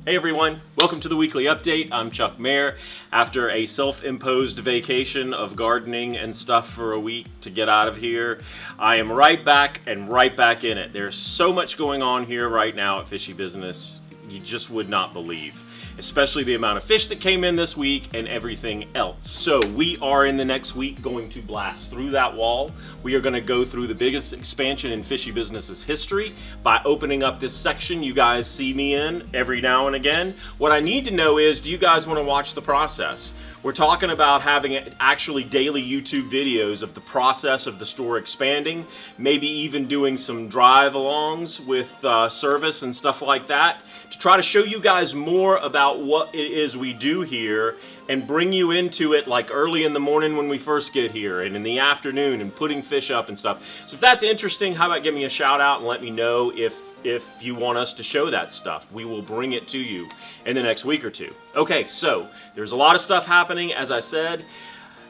Hey everyone, welcome to the weekly update. I'm Chuck Mayer. After a self-imposed vacation of gardening and stuff for a week to get out of here, I am right back and right back in it. There's so much going on here right now at Fishy Business, you just would not believe. Especially the amount of fish that came in this week and everything else. So we are in the next week going to blast through that wall. We are going to go through the biggest expansion in Fishy Business's history by opening up this section you guys see me in every now and again. What I need to know is, do you guys want to watch the process? We're talking about having actually daily YouTube videos of the process of the store expanding, maybe even doing some drive-alongs with service and stuff like that, to try to show you guys more about what it is we do here and bring you into it like early in the morning when we first get here and in the afternoon and putting fish up and stuff. So if that's interesting, how about give me a shout out and let me know if you want us to show that stuff. We will bring it to you in the next week or two. Okay, so there's a lot of stuff happening. As I said,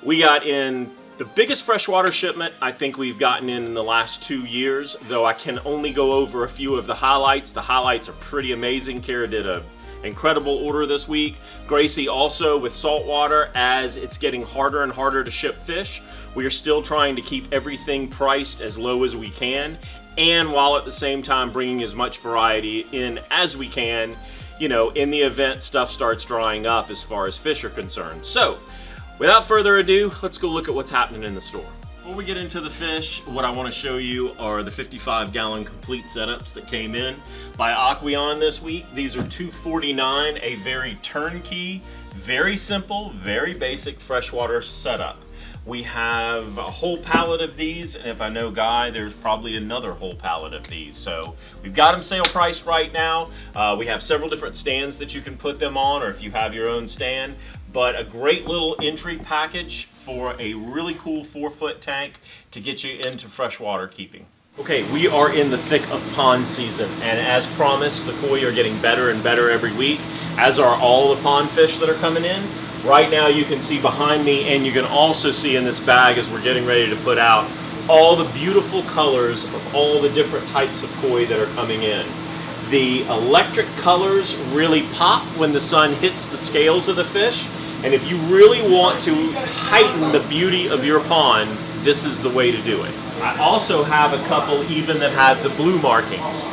we got in the biggest freshwater shipment I think we've gotten in the last 2 years, though I can only go over a few of the highlights. The highlights are pretty amazing. Kara did an incredible order this week. Gracie also with saltwater. As it's getting harder and harder to ship fish, we are still trying to keep everything priced as low as we can, and while at the same time bringing as much variety in as we can, you know, in the event stuff starts drying up as far as fish are concerned. So without further ado, let's go look at what's happening in the store. Before we get into the fish, what I want to show you are the 55-gallon complete setups that came in by Aquarium this week. These are $249, a very turnkey, very simple, very basic freshwater setup. We have a whole pallet of these, and if I know Guy, there's probably another whole pallet of these. So we've got them sale priced right now. We have several different stands that you can put them on, or if you have your own stand. But a great little entry package for a really cool 4-foot tank to get you into freshwater keeping. Okay, we are in the thick of pond season, and as promised, the koi are getting better and better every week, as are all the pond fish that are coming in. Right now you can see behind me, and you can also see in this bag as we're getting ready to put out, all the beautiful colors of all the different types of koi that are coming in. The electric colors really pop when the sun hits the scales of the fish, and if you really want to heighten the beauty of your pond, this is the way to do it. I also have a couple even that have the blue markings.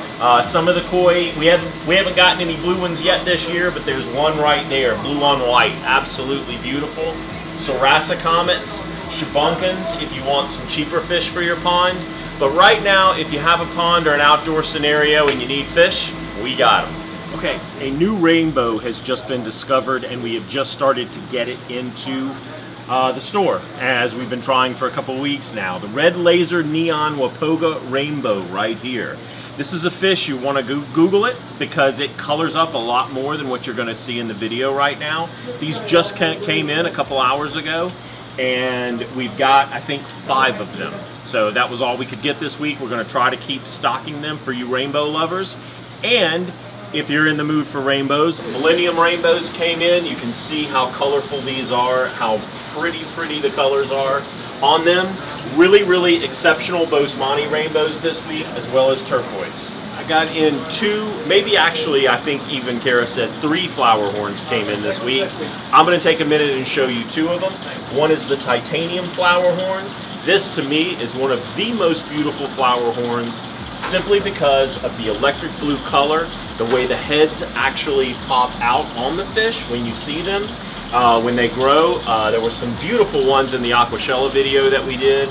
Some of the koi, we haven't gotten any blue ones yet this year, but there's one right there, blue on white, absolutely beautiful. Sarasa comets, shabunkins, if you want some cheaper fish for your pond. But right now, if you have a pond or an outdoor scenario and you need fish, we got them. Okay, a new rainbow has just been discovered, and we have just started to get it into the store, as we've been trying for a couple weeks now. The red laser neon Wapoga rainbow right here. This is a fish, you want to Google it because it colors up a lot more than what you're going to see in the video right now. These just came in a couple hours ago, and we've got, I think, 5 of them. So that was all we could get this week. We're going to try to keep stocking them for you rainbow lovers. And if you're in the mood for rainbows, Millennium rainbows came in. You can see how colorful these are, how pretty the colors are on them. Really, really exceptional Bosemani rainbows this week, as well as turquoise. I got in 2, maybe actually I think even Kara said 3 Flowerhorns came in this week. I'm going to take a minute and show you 2 of them. One is the titanium Flowerhorn. This to me is one of the most beautiful Flowerhorns, simply because of the electric blue color, the way the heads actually pop out on the fish when you see them. When they grow, there were some beautiful ones in the Aquashella video that we did.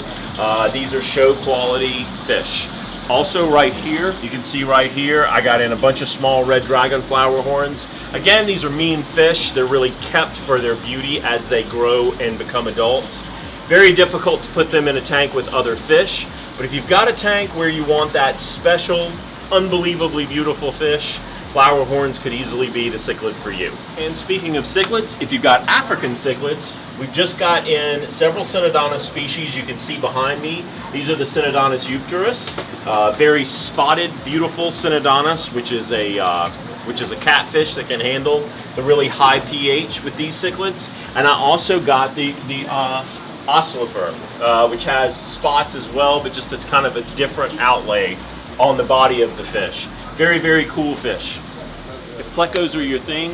These are show quality fish. Also right here, you can see right here, I got in a bunch of small red dragon Flowerhorns. Again, these are mean fish. They're really kept for their beauty as they grow and become adults. Very difficult to put them in a tank with other fish, but if you've got a tank where you want that special, unbelievably beautiful fish, Flowerhorns could easily be the cichlid for you. And speaking of cichlids, if you've got African cichlids, we've just got in several Synodontis species you can see behind me. These are the Synodontis Eupterus, very spotted, beautiful Synodontis, which is a catfish that can handle the really high pH with these cichlids. And I also got the Ocellifer, which has spots as well, but just a kind of a different outlay on the body of the fish. Very, very cool fish. If Plecos are your thing,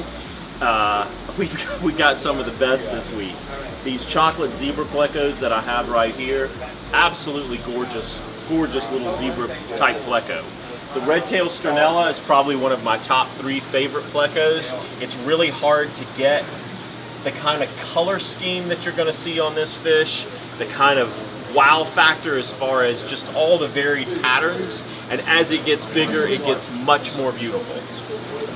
we got some of the best this week. These chocolate zebra Plecos that I have right here, absolutely gorgeous, gorgeous little zebra type Pleco. The red-tailed Sternella is probably one of my top 3 favorite Plecos. It's really hard to get the kind of color scheme that you're going to see on this fish, the kind of wow factor as far as just all the varied patterns, and as it gets bigger, it gets much more beautiful.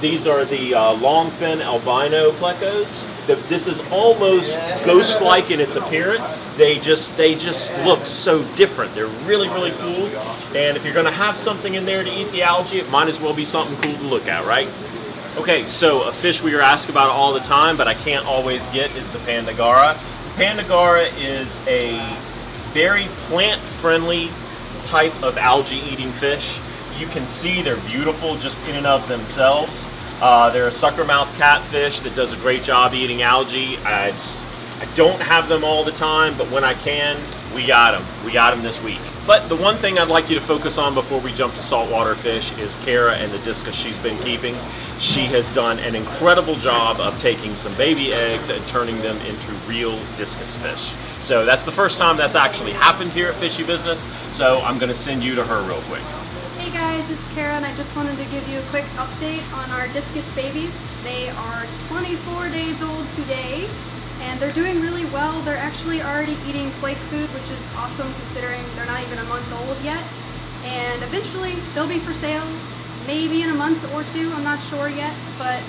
These are the Longfin Albino Plecos. This is almost ghost-like in its appearance. They just look so different. They're really, really cool. And if you're going to have something in there to eat the algae, it might as well be something cool to look at, right? Okay, so a fish we are asked about all the time, but I can't always get, is the Panda Gara. Panda Gara is a very plant-friendly type of algae-eating fish. You can see they're beautiful just in and of themselves. They're a sucker-mouth catfish that does a great job eating algae. I don't have them all the time, but when I can, we got them. We got them this week. But the one thing I'd like you to focus on before we jump to saltwater fish is Kara and the Discus she's been keeping. She has done an incredible job of taking some baby eggs and turning them into real Discus fish. So that's the first time that's actually happened here at Fishy Business, so I'm going to send you to her real quick. Hey guys, it's Kara and I just wanted to give you a quick update on our Discus babies. They are 24 days old today and they're doing really well. They're actually already eating flake food, which is awesome considering they're not even a month old yet. And eventually they'll be for sale, maybe in a month or 2, I'm not sure yet, but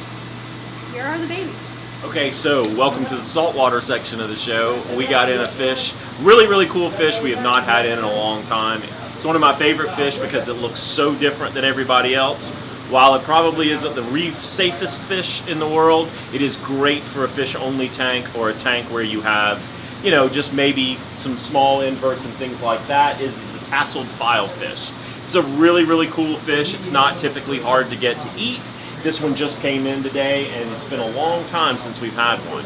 here are the babies. Okay, so welcome to the saltwater section of the show. We got in a fish, really, really cool fish we have not had in a long time. It's one of my favorite fish because it looks so different than everybody else. While it probably isn't the reef safest fish in the world, it is great for a fish-only tank or a tank where you have, you know, just maybe some small inverts and things like that. Is the Tassle Filefish. It's a really, really cool fish. It's not typically hard to get to eat. This one just came in today, and it's been a long time since we've had one.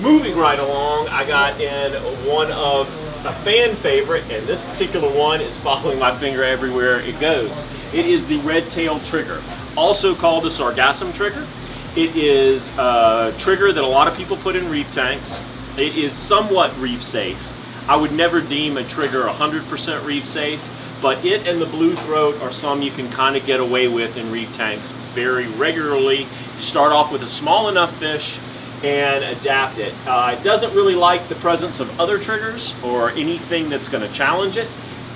Moving right along, I got in one of a fan favorite, and this particular one is following my finger everywhere it goes. It is the red-tailed trigger, also called the sargassum trigger. It is a trigger that a lot of people put in reef tanks. It is somewhat reef safe. I would never deem a trigger 100% reef safe, but it and the blue throat are some you can kind of get away with in reef tanks very regularly. You start off with a small enough fish and adapt it. It doesn't really like the presence of other triggers or anything that's going to challenge it,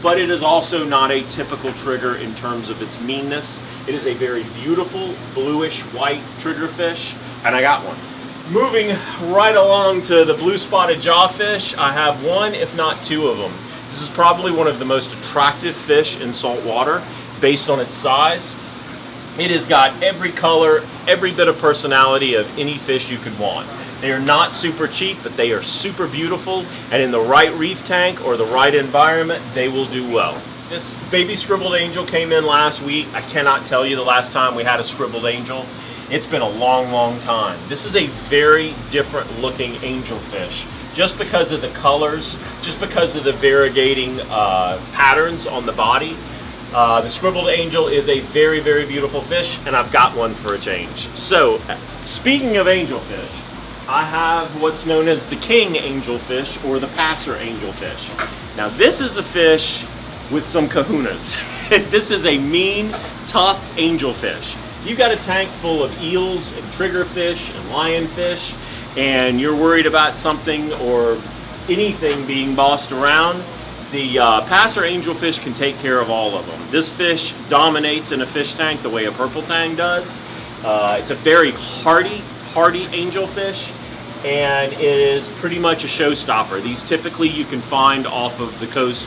but it is also not a typical trigger in terms of its meanness. It is a very beautiful bluish white trigger fish, and I got one. Moving right along to the blue spotted jawfish, I have one if not 2 of them. This is probably one of the most attractive fish in salt water based on its size. It has got every color, every bit of personality of any fish you could want. They are not super cheap, but they are super beautiful, and in the right reef tank or the right environment, they will do well. This baby scribbled angel came in last week. I cannot tell you the last time we had a scribbled angel. It's been a long, long time. This is a very different looking angelfish, just because of the colors, just because of the variegating patterns on the body. The scribbled angel is a very, very beautiful fish, and I've got one for a change. So, speaking of angelfish, I have what's known as the king angelfish or the passer angelfish. Now, this is a fish with some kahunas. This is a mean, tough angelfish. You got a tank full of eels and triggerfish and lionfish, and you're worried about something or anything being bossed around, the passer angelfish can take care of all of them. This fish dominates in a fish tank the way a purple tang does. It's a very hardy angelfish, and it is pretty much a showstopper. These typically you can find off of the coast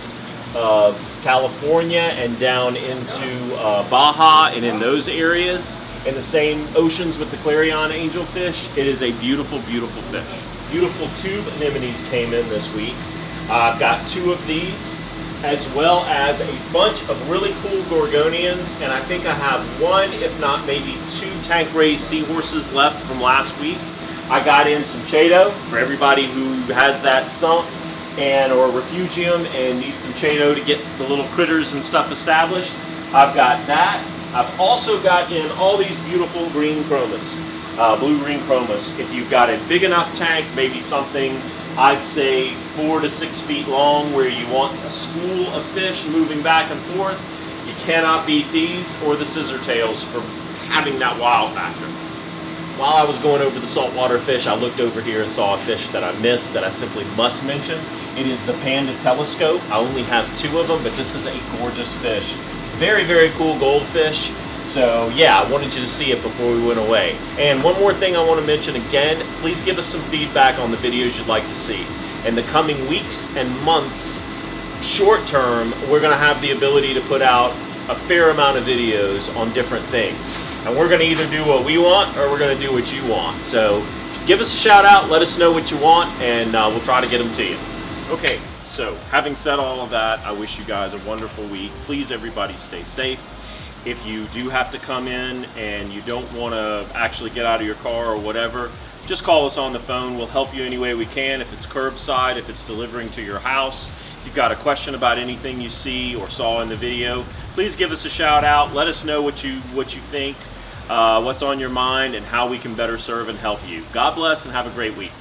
of California and down into Baja and in those areas. In the same oceans with the clarion angelfish. It is a beautiful, beautiful fish. Beautiful tube anemones came in this week. I've got 2 of these, as well as a bunch of really cool gorgonians, and I think I have 1, if not maybe 2 tank-raised seahorses left from last week. I got in some Chaeto for everybody who has that sump and or refugium and needs some Chaeto to get the little critters and stuff established. I've got that. I've also got in all these beautiful green Chromis, blue-green Chromis. If you've got a big enough tank, maybe something I'd say 4 to 6 feet long, where you want a school of fish moving back and forth, you cannot beat these or the scissor tails for having that wow factor. While I was going over the saltwater fish, I looked over here and saw a fish that I missed that I simply must mention. It is the Panda telescope. I only have 2 of them, but this is a gorgeous fish. Very, very cool goldfish. So yeah, I wanted you to see it before we went away. And one more thing I want to mention again, please give us some feedback on the videos you'd like to see. In the coming weeks and months, short term, we're going to have the ability to put out a fair amount of videos on different things. And we're going to either do what we want or we're going to do what you want. So give us a shout out, let us know what you want, and we'll try to get them to you. Okay, so having said all of that, I wish you guys a wonderful week. Please, everybody, stay safe. If you do have to come in and you don't want to actually get out of your car or whatever, just call us on the phone. We'll help you any way we can. If it's curbside, if it's delivering to your house, if you've got a question about anything you see or saw in the video, please give us a shout out. Let us know what you think, what's on your mind, and how we can better serve and help you. God bless and have a great week.